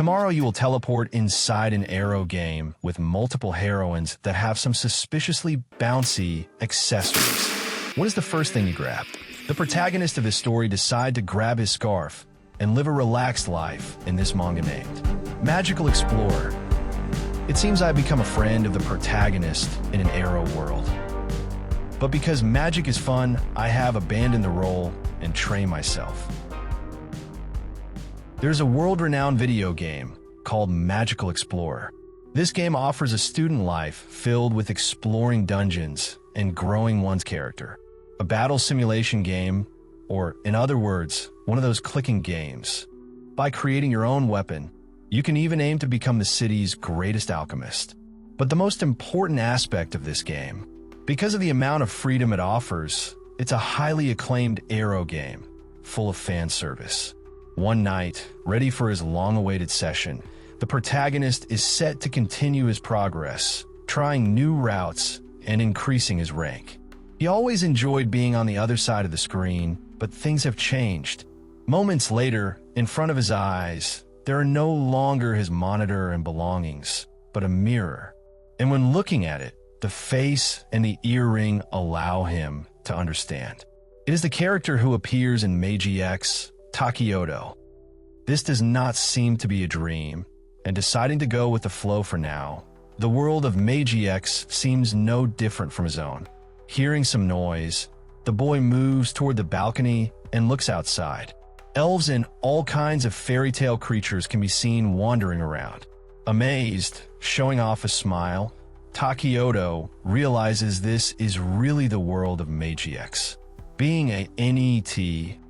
Tomorrow you will teleport inside an ERO game with multiple heroines that have some suspiciously bouncy accessories. What is the first thing you grab? The protagonist of this story decide to grab his scarf and live a relaxed life in this manga named Magical Explorer. It seems I've become a friend of the protagonist in an ERO world. But because magic is fun, I have abandoned the role and trained myself. There's a world-renowned video game called Magical Explorer. This game offers a student life filled with exploring dungeons and growing one's character. A battle simulation game, or in other words, one of those clicking games. By creating your own weapon, you can even aim to become the city's greatest alchemist. But the most important aspect of this game, because of the amount of freedom it offers, it's a highly acclaimed ERO game, full of fan service. One night, ready for his long-awaited session, the protagonist is set to continue his progress, trying new routes and increasing his rank. He always enjoyed being on the other side of the screen, but things have changed. Moments later, in front of his eyes, there are no longer his monitor and belongings, but a mirror. And when looking at it, the face and the earring allow him to understand. It is the character who appears in Meiji X, Takioto. This does not seem to be a dream, and deciding to go with the flow for now, the world of Meiji X seems no different from his own. Hearing some noise, the boy moves toward the balcony and looks outside. Elves and all kinds of fairy tale creatures can be seen wandering around. Amazed, showing off a smile, Takioto realizes this is really the world of Meiji X. Being a NET,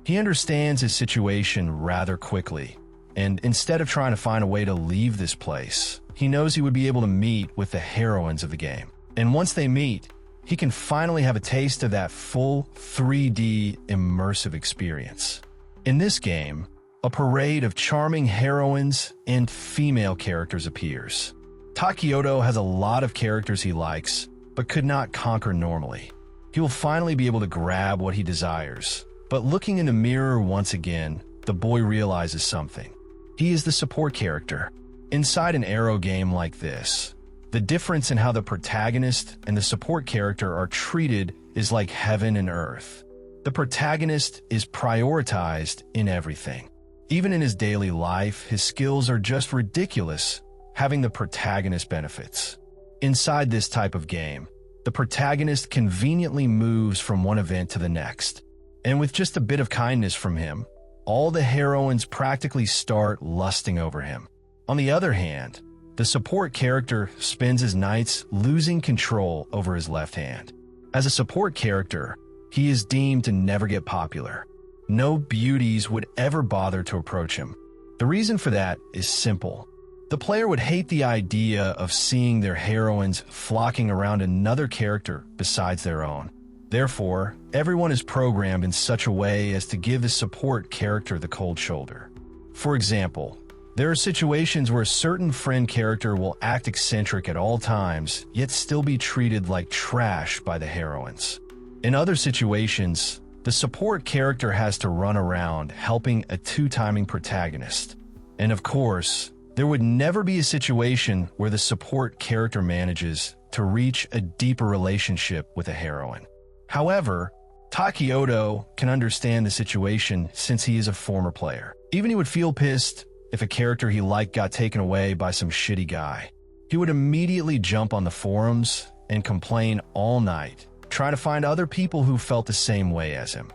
he understands his situation rather quickly, and instead of trying to find a way to leave this place, he knows he would be able to meet with the heroines of the game. And once they meet, he can finally have a taste of that full 3D immersive experience. In this game, a parade of charming heroines and female characters appears. Takioto has a lot of characters he likes, but could not conquer normally. He will finally be able to grab what he desires. But looking in the mirror once again, the boy realizes something. He is the support character. Inside an ERO game like this, the difference in how the protagonist and the support character are treated is like heaven and earth. The protagonist is prioritized in everything. Even in his daily life, his skills are just ridiculous, having the protagonist benefits. Inside this type of game, the protagonist conveniently moves from one event to the next. And with just a bit of kindness from him, all the heroines practically start lusting over him. On the other hand, the support character spends his nights losing control over his left hand. As a support character, he is deemed to never get popular. No beauties would ever bother to approach him. The reason for that is simple. The player would hate the idea of seeing their heroines flocking around another character besides their own. Therefore, everyone is programmed in such a way as to give the support character the cold shoulder. For example, there are situations where a certain friend character will act eccentric at all times, yet still be treated like trash by the heroines. In other situations, the support character has to run around helping a two-timing protagonist. And of course, there would never be a situation where the support character manages to reach a deeper relationship with a heroine. However, Takioto can understand the situation since he is a former player. Even he would feel pissed if a character he liked got taken away by some shitty guy. He would immediately jump on the forums and complain all night, trying to find other people who felt the same way as him.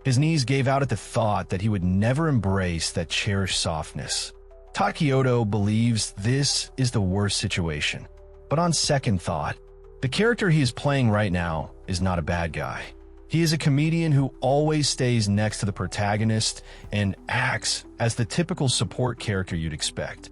His knees gave out at the thought that he would never embrace that cherished softness. Takioto believes this is the worst situation. But on second thought, the character he is playing right now is not a bad guy. He is a comedian who always stays next to the protagonist and acts as the typical support character you'd expect,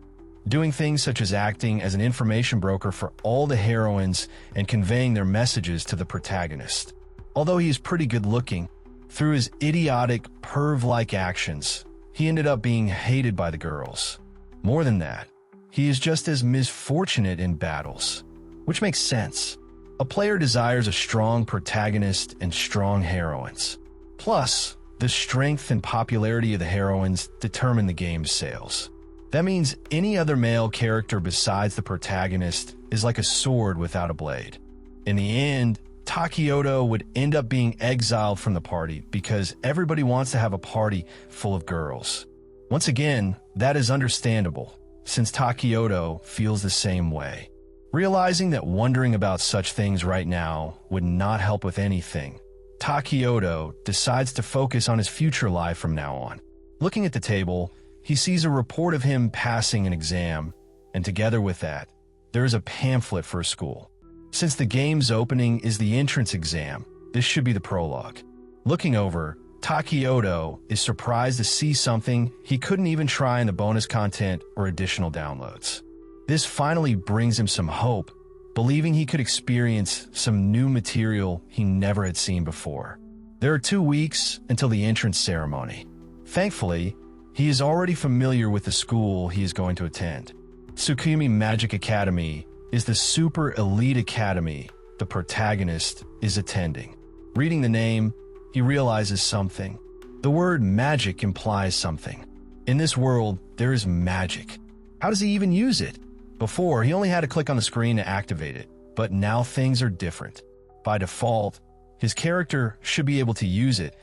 doing things such as acting as an information broker for all the heroines and conveying their messages to the protagonist. Although he is pretty good looking, through his idiotic, perv-like actions, he ended up being hated by the girls. More than that, he is just as misfortunate in battles, which makes sense. A player desires a strong protagonist and strong heroines. Plus, the strength and popularity of the heroines determine the game's sales. That means any other male character besides the protagonist is like a sword without a blade. In the end, Takioto would end up being exiled from the party because everybody wants to have a party full of girls. Once again, that is understandable, since Takioto feels the same way. Realizing that wondering about such things right now would not help with anything, Takioto decides to focus on his future life from now on. Looking at the table, he sees a report of him passing an exam, and together with that, there is a pamphlet for a school. Since the game's opening is the entrance exam, this should be the prologue. Looking over, Takioto is surprised to see something he couldn't even try in the bonus content or additional downloads. This finally brings him some hope, believing he could experience some new material he never had seen before. There are 2 weeks until the entrance ceremony. Thankfully, he is already familiar with the school he is going to attend. Tsukumi Magic Academy is the super elite academy the protagonist is attending. Reading the name, he realizes something. The word magic implies something. In this world, there is magic. How does he even use it? Before, he only had to click on the screen to activate it, but now things are different. By default, his character should be able to use it,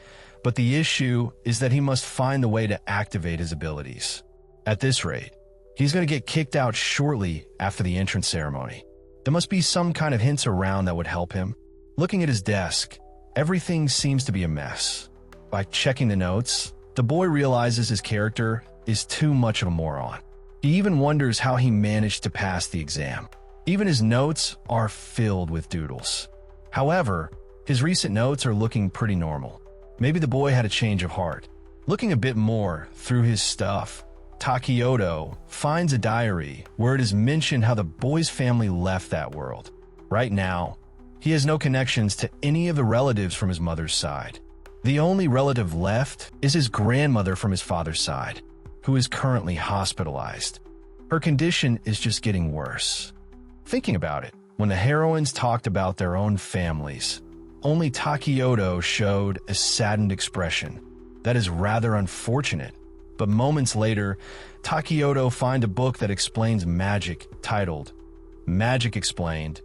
but the issue is that he must find the way to activate his abilities. At this rate, he's going to get kicked out shortly after the entrance ceremony. There must be some kind of hints around that would help him. Looking at his desk, everything seems to be a mess. By checking the notes, the boy realizes his character is too much of a moron. He even wonders how he managed to pass the exam. Even his notes are filled with doodles. However, his recent notes are looking pretty normal. Maybe the boy had a change of heart. Looking a bit more through his stuff, Takioto finds a diary where it is mentioned how the boy's family left that world. Right now, he has no connections to any of the relatives from his mother's side. The only relative left is his grandmother from his father's side, who is currently hospitalized. Her condition is just getting worse. Thinking about it, when the heroines talked about their own families, only Takioto showed a saddened expression. That is rather unfortunate. But moments later, Takioto finds a book that explains magic titled Magic Explained.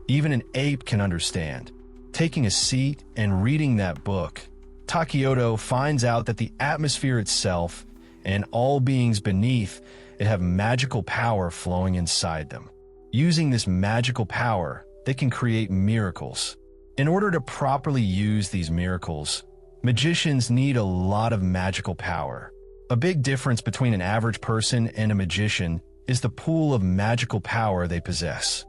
Even an ape can understand. Taking a seat and reading that book, Takioto finds out that the atmosphere itself and all beings beneath it have magical power flowing inside them. Using this magical power, they can create miracles. In order to properly use these miracles, magicians need a lot of magical power. A big difference between an average person and a magician is the pool of magical power they possess.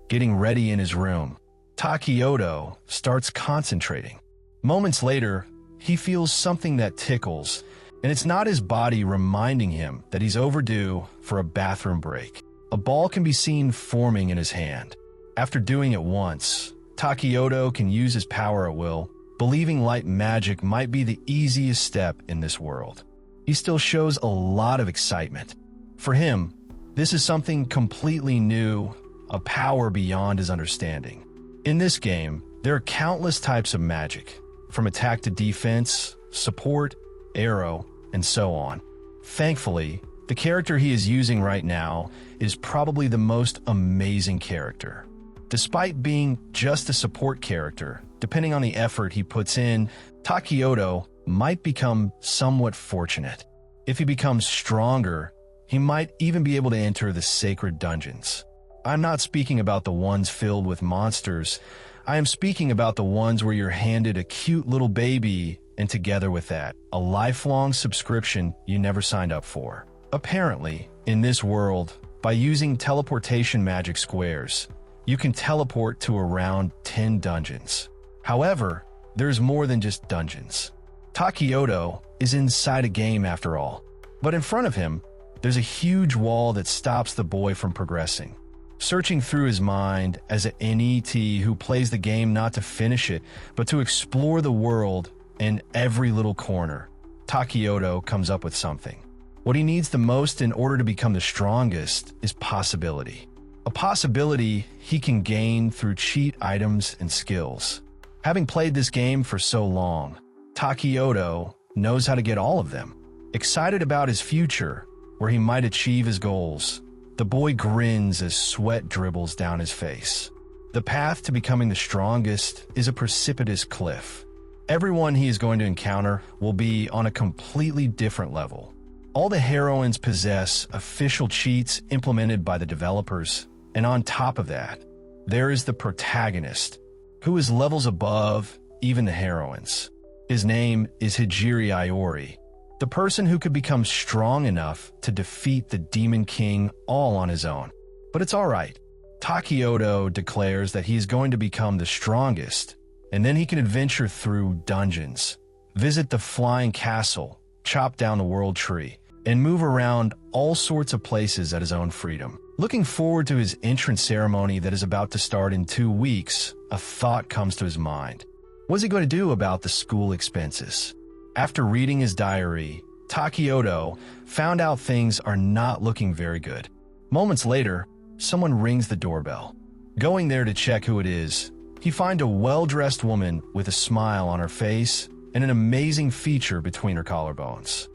Getting ready in his room, Takioto starts concentrating. Moments later, he feels something that tickles, and it's not his body reminding him that he's overdue for a bathroom break. A ball can be seen forming in his hand. After doing it once, Takioto can use his power at will, believing light magic might be the easiest step in this world. He still shows a lot of excitement. For him, this is something completely new, a power beyond his understanding. In this game, there are countless types of magic, from attack to defense, support, ERO, and so on. Thankfully, the character he is using right now is probably the most amazing character. Despite being just a support character, depending on the effort he puts in, Takioto might become somewhat fortunate. If he becomes stronger, he might even be able to enter the sacred dungeons. I'm not speaking about the ones filled with monsters. I am speaking about the ones where you're handed a cute little baby and together with that, a lifelong subscription you never signed up for. Apparently, in this world, by using teleportation magic squares, you can teleport to around 10 dungeons. However, there's more than just dungeons. Takioto is inside a game after all, but in front of him, there's a huge wall that stops the boy from progressing. Searching through his mind as an NET who plays the game not to finish it, but to explore the world in every little corner, Takioto comes up with something. What he needs the most in order to become the strongest is possibility. A possibility he can gain through cheat items and skills. Having played this game for so long, Takioto knows how to get all of them. Excited about his future, where he might achieve his goals. The boy grins as sweat dribbles down his face. The path to becoming the strongest is a precipitous cliff. Everyone he is going to encounter will be on a completely different level. All the heroines possess official cheats implemented by the developers, and on top of that, there is the protagonist, who is levels above even the heroines. His name is Hijiri Iori, the person who could become strong enough to defeat the Demon King all on his own. But it's alright. Takioto declares that he is going to become the strongest, and then he can adventure through dungeons, visit the flying castle, chop down the world tree, and move around all sorts of places at his own freedom. Looking forward to his entrance ceremony that is about to start in 2 weeks, a thought comes to his mind. What's he going to do about the school expenses? After reading his diary, Takioto found out things are not looking very good. Moments later, someone rings the doorbell. Going there to check who it is, he finds a well-dressed woman with a smile on her face and an amazing feature between her collarbones.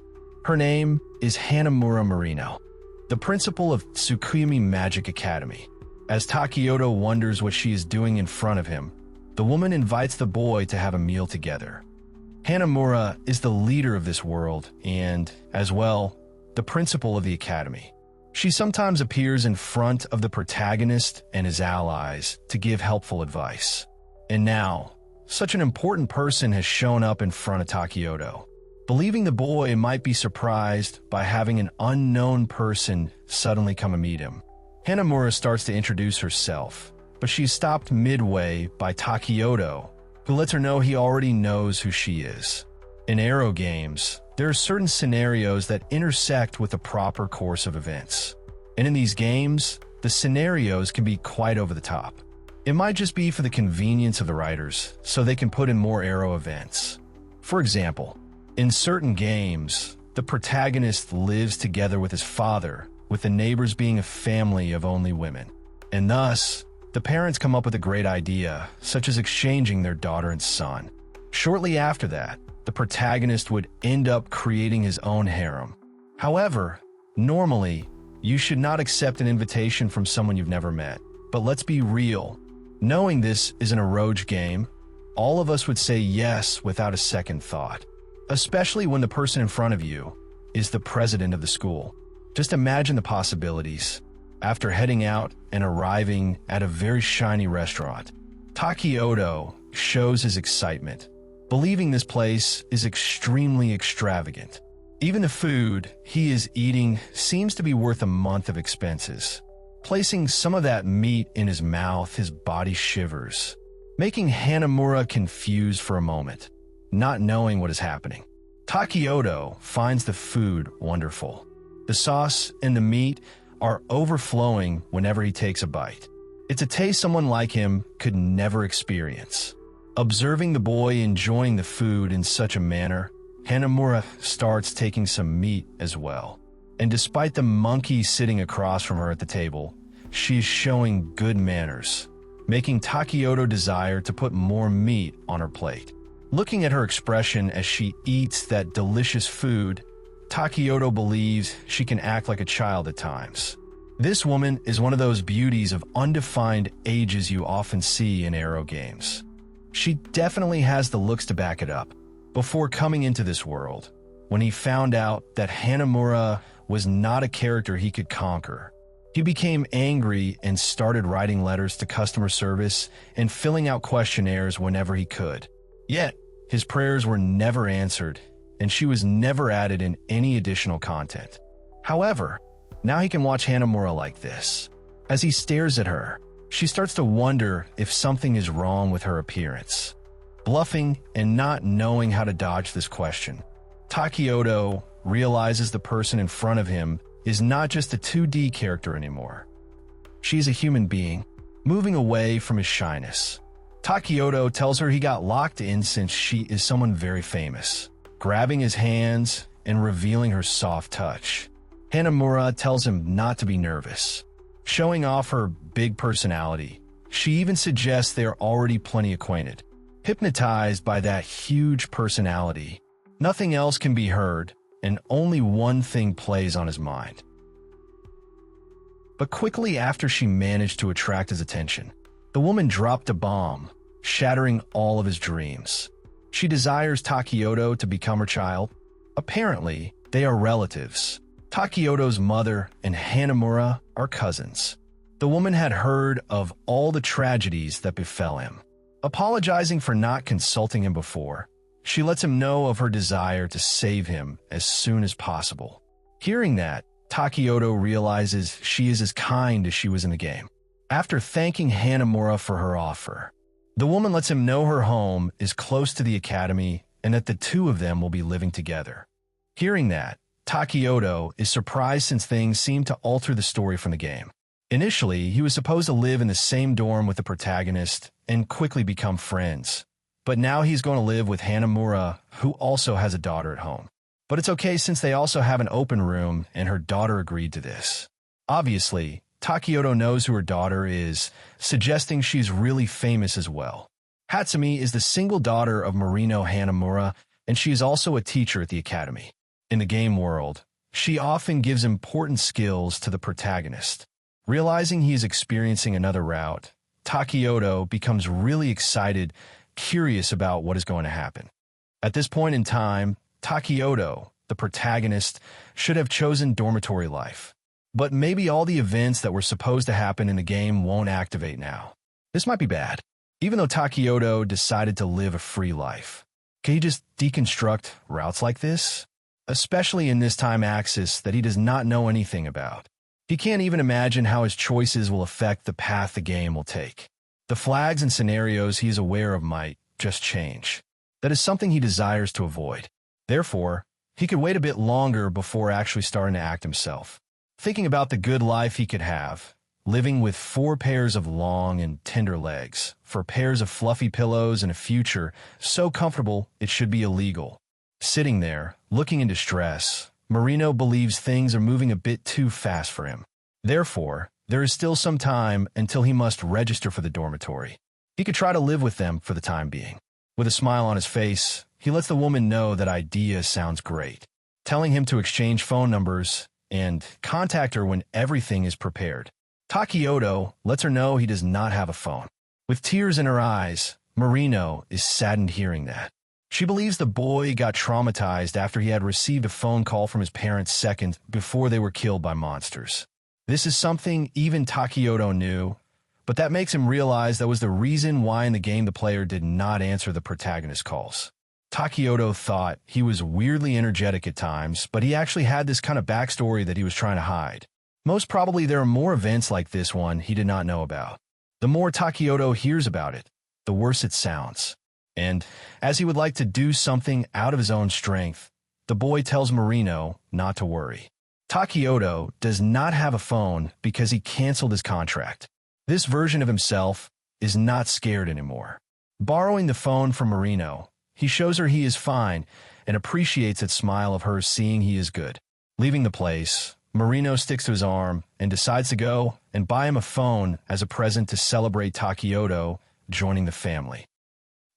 Her name is Hanamura Marino, the principal of Tsukumi Magic Academy. As Takioto wonders what she is doing in front of him, the woman invites the boy to have a meal together. Hanamura is the leader of this world and, as well, the principal of the academy. She sometimes appears in front of the protagonist and his allies to give helpful advice. And now, such an important person has shown up in front of Takioto. Believing the boy might be surprised by having an unknown person suddenly come and meet him, Hanamura starts to introduce herself, but she's stopped midway by Takioto, who lets her know he already knows who she is. In ERO games, there are certain scenarios that intersect with the proper course of events. And in these games, the scenarios can be quite over the top. It might just be for the convenience of the writers, so they can put in more ERO events. For example, in certain games, the protagonist lives together with his father, with the neighbors being a family of only women. And thus, the parents come up with a great idea, such as exchanging their daughter and son. Shortly after that, the protagonist would end up creating his own harem. However, normally, you should not accept an invitation from someone you've never met. But let's be real. Knowing this is an eroge game, all of us would say yes without a second thought. Especially when the person in front of you is the president of the school. Just imagine the possibilities. After heading out and arriving at a very shiny restaurant, Takioto shows his excitement, believing this place is extremely extravagant. Even the food he is eating seems to be worth a month of expenses. Placing some of that meat in his mouth, his body shivers, making Hanamura confused for a moment, not knowing what is happening. Takioto finds the food wonderful. The sauce and the meat are overflowing whenever he takes a bite. It's a taste someone like him could never experience. Observing the boy enjoying the food in such a manner, Hanamura starts taking some meat as well. And despite the monkey sitting across from her at the table, she is showing good manners, making Takioto desire to put more meat on her plate. Looking at her expression as she eats that delicious food, Takioto believes she can act like a child at times. This woman is one of those beauties of undefined ages you often see in ERO games. She definitely has the looks to back it up. Before coming into this world, when he found out that Hanamura was not a character he could conquer, he became angry and started writing letters to customer service and filling out questionnaires whenever he could. Yet, his prayers were never answered, and she was never added in any additional content. However, now he can watch Hanamura like this. As he stares at her, she starts to wonder if something is wrong with her appearance. Bluffing and not knowing how to dodge this question, Takioto realizes the person in front of him is not just a 2D character anymore. She's a human being, moving away from his shyness. Takioto tells her he got locked in since she is someone very famous, grabbing his hands and revealing her soft touch. Hanamura tells him not to be nervous. Showing off her big personality, she even suggests they are already plenty acquainted. Hypnotized by that huge personality, nothing else can be heard, and only one thing plays on his mind. But quickly after she managed to attract his attention, the woman dropped a bomb, shattering all of his dreams. She desires Takioto to become her child. Apparently, they are relatives. Takioto's mother and Hanamura are cousins. The woman had heard of all the tragedies that befell him. Apologizing for not consulting him before, she lets him know of her desire to save him as soon as possible. Hearing that, Takioto realizes she is as kind as she was in the game. After thanking Hanamura for her offer, the woman lets him know her home is close to the academy and that the two of them will be living together. Hearing that, Takioto is surprised since things seem to alter the story from the game. Initially, he was supposed to live in the same dorm with the protagonist and quickly become friends. But now he's going to live with Hanamura, who also has a daughter at home. But it's okay since they also have an open room and her daughter agreed to this. Obviously, Takioto knows who her daughter is, suggesting she's really famous as well. Hatsumi is the single daughter of Marino Hanamura, and she is also a teacher at the academy. In the game world, she often gives important skills to the protagonist. Realizing he is experiencing another route, Takioto becomes really excited, curious about what is going to happen. At this point in time, Takioto, the protagonist, should have chosen dormitory life. But maybe all the events that were supposed to happen in the game won't activate now. This might be bad. Even though Takioto decided to live a free life, can he just deconstruct routes like this? Especially in this time axis that he does not know anything about. He can't even imagine how his choices will affect the path the game will take. The flags and scenarios he is aware of might just change. That is something he desires to avoid. Therefore, he could wait a bit longer before actually starting to act himself. Thinking about the good life he could have, living with 4 pairs of long and tender legs, 4 pairs of fluffy pillows, and a future so comfortable it should be illegal. Sitting there, looking in distress, Marino believes things are moving a bit too fast for him. Therefore, there is still some time until he must register for the dormitory. He could try to live with them for the time being. With a smile on his face, he lets the woman know that idea sounds great, telling him to exchange phone numbers and contact her when everything is prepared. Takioto lets her know he does not have a phone. With tears in her eyes, Marino is saddened hearing that. She believes the boy got traumatized after he had received a phone call from his parents seconds before they were killed by monsters. This is something even Takioto knew, but that makes him realize that was the reason why in the game the player did not answer the protagonist's calls. Takioto thought he was weirdly energetic at times, but he actually had this kind of backstory that he was trying to hide. Most probably there are more events like this one he did not know about. The more Takioto hears about it, the worse it sounds. And, as he would like to do something out of his own strength, the boy tells Marino not to worry. Takioto does not have a phone because he canceled his contract. This version of himself is not scared anymore. Borrowing the phone from Marino, he shows her he is fine and appreciates its smile of hers seeing he is good. Leaving the place, Marino sticks to his arm and decides to go and buy him a phone as a present to celebrate Takioto joining the family.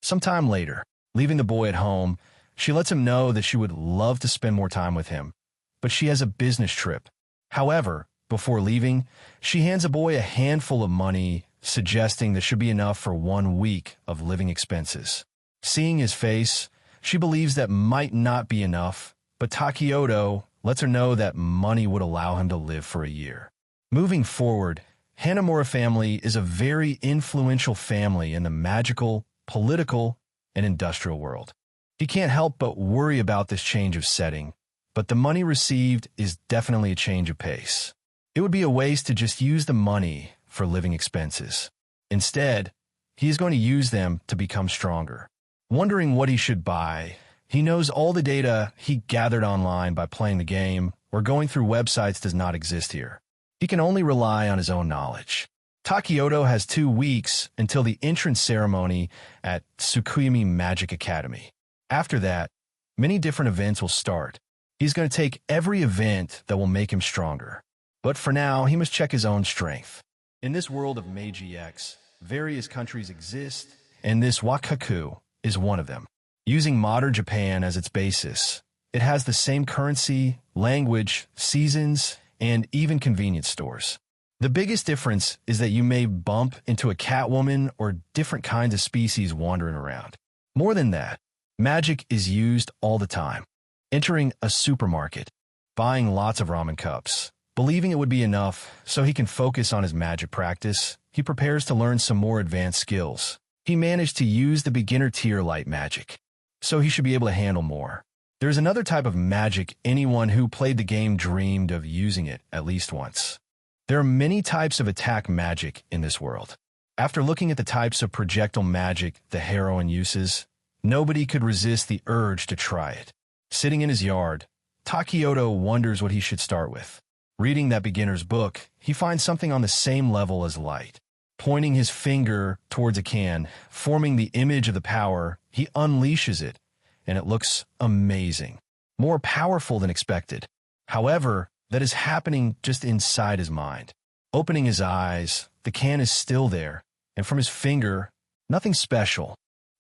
Sometime later, leaving the boy at home, she lets him know that she would love to spend more time with him, but she has a business trip. However, before leaving, she hands the boy a handful of money, suggesting this should be enough for 1 week of living expenses. Seeing his face, she believes that might not be enough, but Takioto lets her know that money would allow him to live for a year. Moving forward, Hanamura family is a very influential family in the magical, political, and industrial world. He can't help but worry about this change of setting, but the money received is definitely a change of pace. It would be a waste to just use the money for living expenses. Instead, he is going to use them to become stronger. Wondering what he should buy, he knows all the data he gathered online by playing the game or going through websites does not exist here. He can only rely on his own knowledge. Takioto has 2 weeks until the entrance ceremony at Tsukuyumi Magic Academy. After that, many different events will start. He's going to take every event that will make him stronger. But for now, he must check his own strength. In this world of Meiji X, various countries exist, and this Wakaku is one of them. Using modern Japan as its basis, It has the same currency, language, seasons, and even convenience stores. The biggest difference is that you may bump into a Catwoman or different kinds of species wandering around. More than that, magic is used all the time. Entering a supermarket, buying lots of ramen cups, believing it would be enough so he can focus on his magic practice, he prepares to learn some more advanced skills. He managed to use the beginner tier light magic, so he should be able to handle more. There's another type of magic anyone who played the game dreamed of using it at least once. There are many types of attack magic in this world. After looking at the types of projectile magic the heroine uses, nobody could resist the urge to try it. Sitting in his yard, Takioto wonders what he should start with. Reading that beginner's book, he finds something on the same level as light. Pointing his finger towards a can, forming the image of the power, he unleashes it, and it looks amazing. More powerful than expected. However, that is happening just inside his mind. Opening his eyes, the can is still there, and from his finger, nothing special,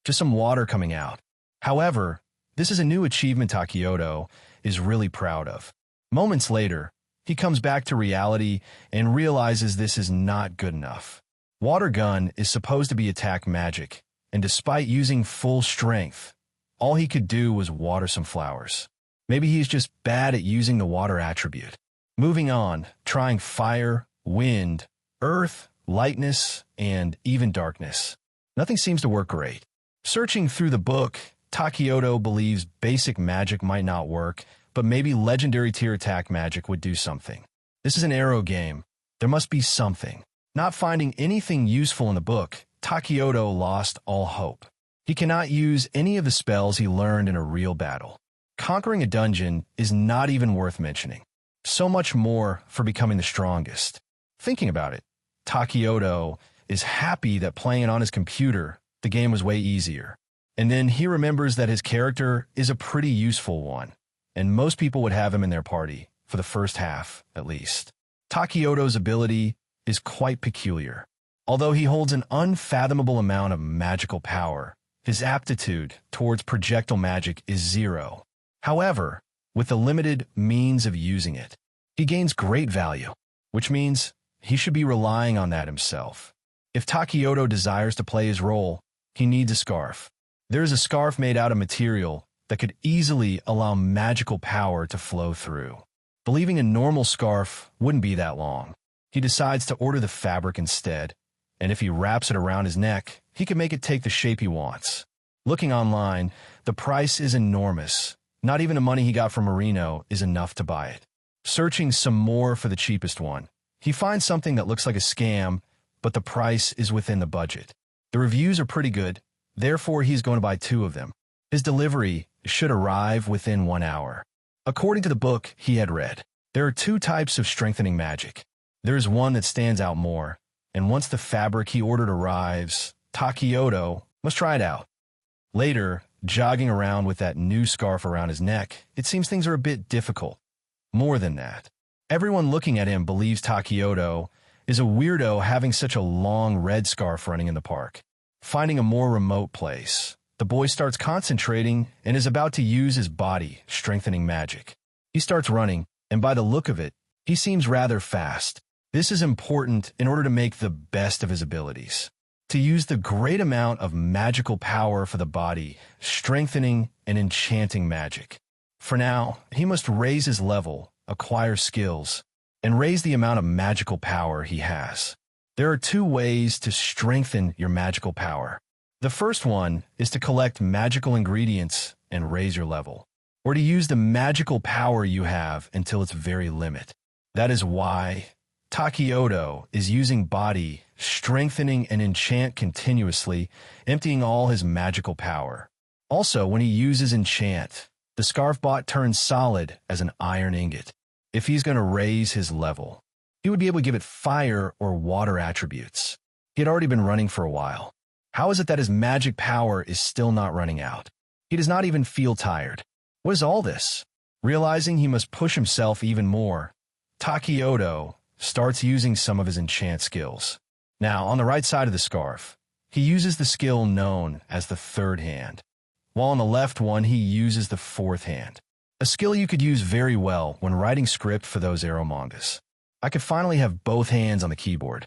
just some water coming out. However, this is a new achievement Takioto is really proud of. Moments later, he comes back to reality and realizes this is not good enough. Water gun is supposed to be attack magic, and despite using full strength, all he could do was water some flowers. Maybe he's just bad at using the water attribute. Moving on, trying fire, wind, earth, lightness, and even darkness. Nothing seems to work great. Searching through the book, Takioto believes basic magic might not work, but maybe legendary tier attack magic would do something. This is an ERO game. There must be something. Not finding anything useful in the book, Takioto lost all hope. He cannot use any of the spells he learned in a real battle. Conquering a dungeon is not even worth mentioning. So much more for becoming the strongest. Thinking about it, Takioto is happy that playing it on his computer, the game was way easier. And then he remembers that his character is a pretty useful one, and most people would have him in their party, for the first half, at least. Takioto's ability is quite peculiar. Although he holds an unfathomable amount of magical power, his aptitude towards projectile magic is 0. However, with the limited means of using it, he gains great value, which means he should be relying on that himself. If Takioto desires to play his role, he needs a scarf. There is a scarf made out of material that could easily allow magical power to flow through. Believing a normal scarf wouldn't be that long, he decides to order the fabric instead, and if he wraps it around his neck, he can make it take the shape he wants. Looking online, the price is enormous. Not even the money he got from Marino is enough to buy it. Searching some more for the cheapest one, he finds something that looks like a scam, but the price is within the budget. The reviews are pretty good, therefore he's going to buy 2 of them. His delivery should arrive within 1 hour. According to the book he had read, there are 2 types of strengthening magic. There's one that stands out more, and once the fabric he ordered arrives, Takioto must try it out. Later, jogging around with that new scarf around his neck, it seems things are a bit difficult. More than that, everyone looking at him believes Takioto is a weirdo having such a long red scarf running in the park. Finding a more remote place, the boy starts concentrating and is about to use his body, strengthening magic. He starts running, and by the look of it, he seems rather fast. This is important in order to make the best of his abilities. To use the great amount of magical power for the body, strengthening and enchanting magic. For now, he must raise his level, acquire skills, and raise the amount of magical power he has. There are 2 ways to strengthen your magical power. The first one is to collect magical ingredients and raise your level, or to use the magical power you have until its very limit. That is why Takioto is using body, strengthening and enchant continuously, emptying all his magical power. Also, when he uses enchant, the scarf bot turns solid as an iron ingot. If he's going to raise his level, he would be able to give it fire or water attributes. He had already been running for a while. How is it that his magic power is still not running out? He does not even feel tired. What is all this? Realizing he must push himself even more, Takioto starts using some of his enchant skills. Now, on the right side of the scarf, he uses the skill known as the 3rd hand, while on the left one he uses the 4th hand. a skill you could use very well when writing script for those ERO mangas. I could finally have both hands on the keyboard.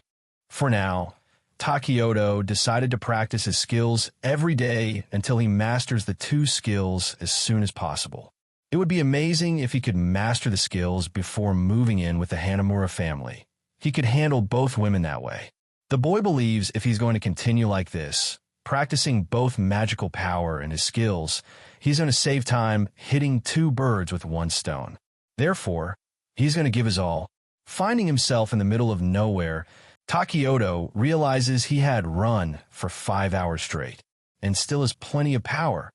For now, Takioto decided to practice his skills every day until he masters the two skills as soon as possible. It would be amazing if he could master the skills before moving in with the Hanamura family. He could handle both women that way. The boy believes if he's going to continue like this, practicing both magical power and his skills, he's going to save time hitting two birds with one stone. Therefore, he's going to give his all. Finding himself in the middle of nowhere, Takioto realizes he had run for 5 hours straight and still has plenty of power.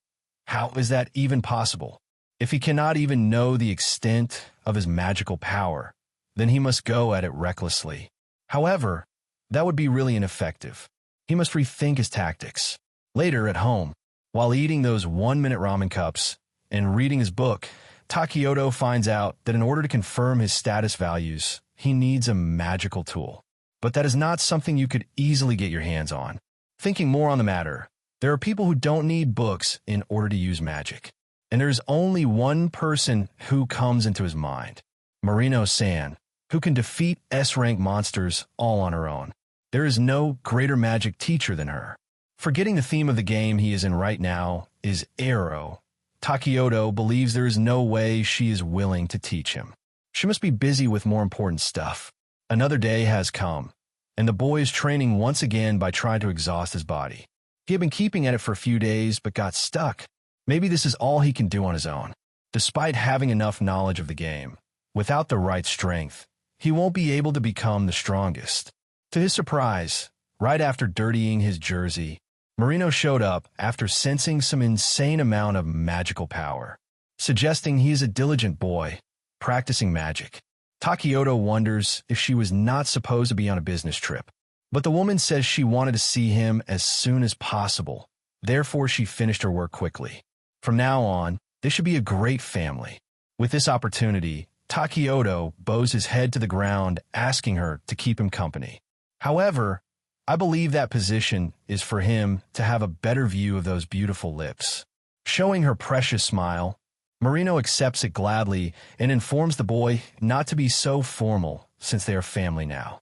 How is that even possible? If he cannot even know the extent of his magical power, then he must go at it recklessly. However, that would be really ineffective. He must rethink his tactics. Later at home, while eating those 1-minute ramen cups and reading his book, Takioto finds out that in order to confirm his status values, he needs a magical tool. But that is not something you could easily get your hands on. Thinking more on the matter, there are people who don't need books in order to use magic. And there's only one person who comes into his mind, Marino-san, who can defeat S-rank monsters all on her own. There is no greater magic teacher than her. Forgetting the theme of the game he is in right now is ERO. Takioto believes there is no way she is willing to teach him. She must be busy with more important stuff. Another day has come, and the boy is training once again by trying to exhaust his body. He had been keeping at it for a few days but got stuck. Maybe this is all he can do on his own. Despite having enough knowledge of the game, without the right strength, he won't be able to become the strongest. To his surprise, right after dirtying his jersey, Marino showed up after sensing some insane amount of magical power, suggesting he is a diligent boy, practicing magic. Takioto wonders if she was not supposed to be on a business trip, but the woman says she wanted to see him as soon as possible. Therefore, she finished her work quickly. From now on, they should be a great family. With this opportunity, Takioto bows his head to the ground, asking her to keep him company. However, I believe that position is for him to have a better view of those beautiful lips. Showing her precious smile, Marino accepts it gladly and informs the boy not to be so formal since they are family now.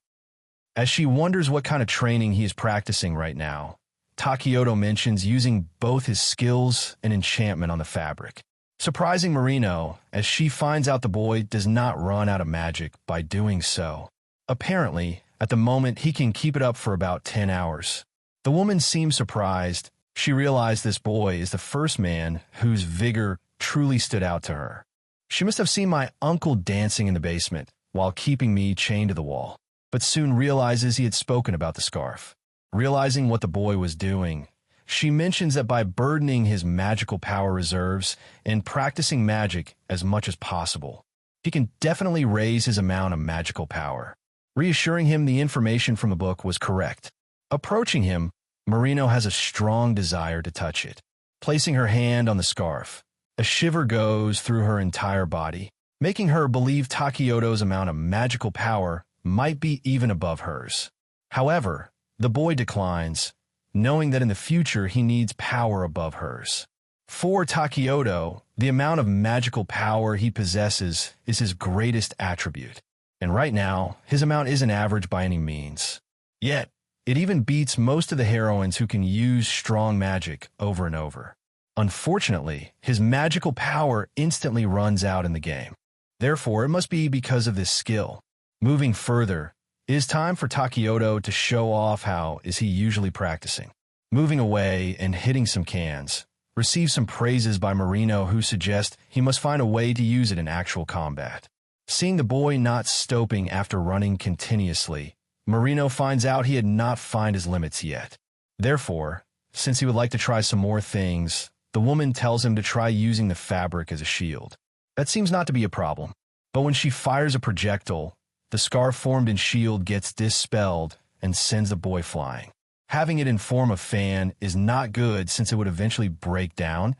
As she wonders what kind of training he is practicing right now, Takioto mentions using both his skills and enchantment on the fabric, surprising Marino as she finds out the boy does not run out of magic by doing so. Apparently, at the moment, he can keep it up for about 10 hours. The woman seems surprised. She realized this boy is the first man whose vigor truly stood out to her. She must have seen my uncle dancing in the basement while keeping me chained to the wall, but soon realizes he had spoken about the scarf. Realizing what the boy was doing, she mentions that by burdening his magical power reserves and practicing magic as much as possible, he can definitely raise his amount of magical power. Reassuring him the information from the book was correct. Approaching him, Marino has a strong desire to touch it. Placing her hand on the scarf, a shiver goes through her entire body, making her believe Takioto's amount of magical power might be even above hers. However, the boy declines, knowing that in the future he needs power above hers. For Takioto, the amount of magical power he possesses is his greatest attribute. And right now, his amount isn't average by any means. Yet, it even beats most of the heroines who can use strong magic over and over. Unfortunately, his magical power instantly runs out in the game. Therefore, it must be because of this skill. Moving further, it is time for Takioto to show off how is he usually practicing. Moving away and hitting some cans, receive some praises by Marino who suggest he must find a way to use it in actual combat. Seeing the boy not stopping after running continuously, Marino finds out he had not found his limits yet. Therefore, since he would like to try some more things, the woman tells him to try using the fabric as a shield. That seems not to be a problem, but when she fires a projectile, the scarf formed in shield gets dispelled and sends the boy flying. Having it in form of fan is not good since it would eventually break down,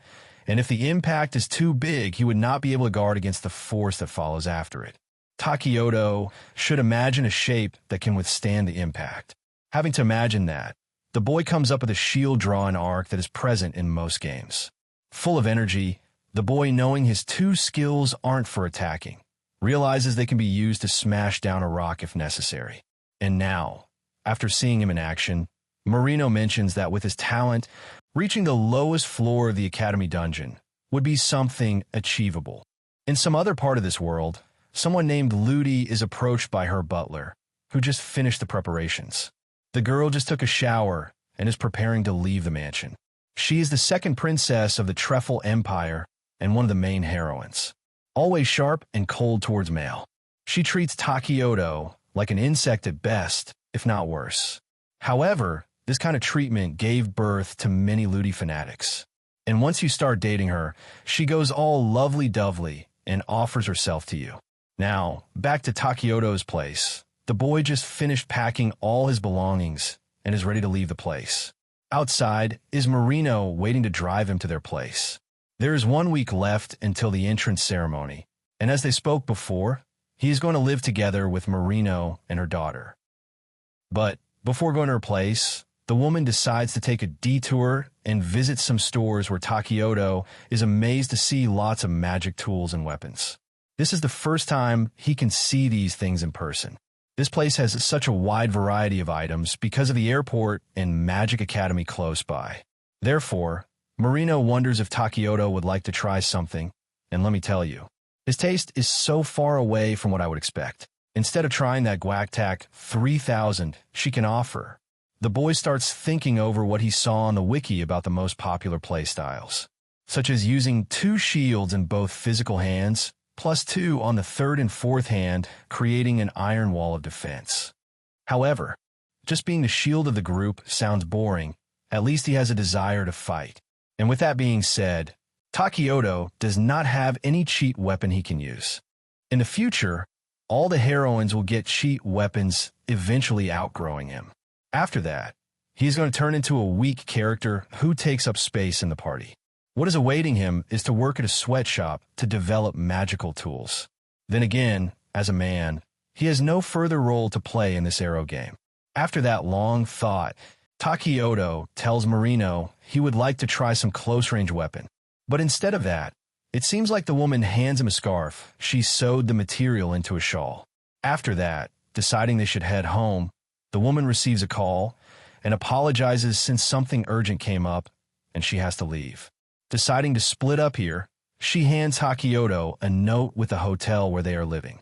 and if the impact is too big, he would not be able to guard against the force that follows after it. Takioto should imagine a shape that can withstand the impact. Having to imagine that, the boy comes up with a shield drawing arc that is present in most games. Full of energy, The boy, knowing his two skills aren't for attacking, realizes they can be used to smash down a rock if necessary. And now, after seeing him in action, Marino mentions that with his talent, reaching the lowest floor of the Academy dungeon would be something achievable. In some other part of this world, someone named Ludi is approached by her butler, who just finished the preparations. The girl just took a shower and is preparing to leave the mansion. She is the second princess of the Treffle Empire and one of the main heroines. Always sharp and cold towards male, she treats Takioto like an insect at best, if not worse. However, this kind of treatment gave birth to many Ludi fanatics. And once you start dating her, she goes all lovely-dovely and offers herself to you. Now, back to Takioto's place. The boy just finished packing all his belongings and is ready to leave the place. Outside is Marino waiting to drive him to their place. There is 1 week left until the entrance ceremony, and as they spoke before, he is going to live together with Marino and her daughter. But before going to her place, the woman decides to take a detour and visit some stores where Takioto is amazed to see lots of magic tools and weapons. This is the first time he can see these things in person. This place has such a wide variety of items because of the airport and Magic Academy close by. Therefore, Marino wonders if Takioto would like to try something, and let me tell you, his taste is so far away from what I would expect. Instead of trying that Guactac 3000 she can offer, the boy starts thinking over what he saw on the wiki about the most popular playstyles, such as using 2 shields in both physical hands, plus 2 on the 3rd and 4th hand, creating an iron wall of defense. However, just being the shield of the group sounds boring. At least he has a desire to fight. And with that being said, Takioto does not have any cheat weapon he can use. In the future, all the heroines will get cheat weapons, eventually outgrowing him. After that, he's going to turn into a weak character who takes up space in the party. What is awaiting him is to work at a sweatshop to develop magical tools. Then again, as a man, he has no further role to play in this ERO game. After that long thought, Takioto tells Marino he would like to try some close-range weapon. But instead of that, it seems like the woman hands him a scarf. She sewed the material into a shawl. After that, deciding they should head home, the woman receives a call and apologizes since something urgent came up and she has to leave. Deciding to split up here, she hands Takioto a note with the hotel where they are living.